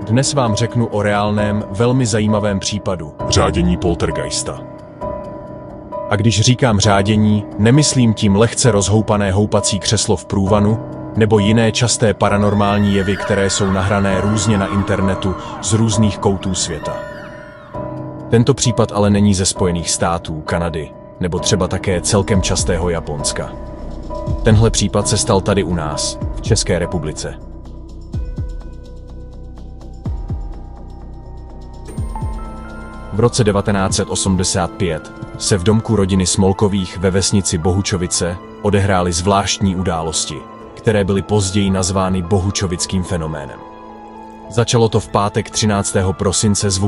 Dnes vám řeknu o reálném, velmi zajímavém případu řádění poltergeista. A když říkám řádění, nemyslím tím lehce rozhoupané houpací křeslo v průvanu nebo jiné časté paranormální jevy, které jsou nahrané různě na internetu z různých koutů světa. Tento případ ale není ze Spojených států, Kanady nebo třeba také celkem častého Japonska. Tenhle případ se stal tady u nás, v České republice. V roce 1985 se v domku rodiny Smolkových ve vesnici Bohučovice odehrály zvláštní události, které byly později nazvány bohučovickým fenoménem. Začalo to v pátek 13. prosince zvukem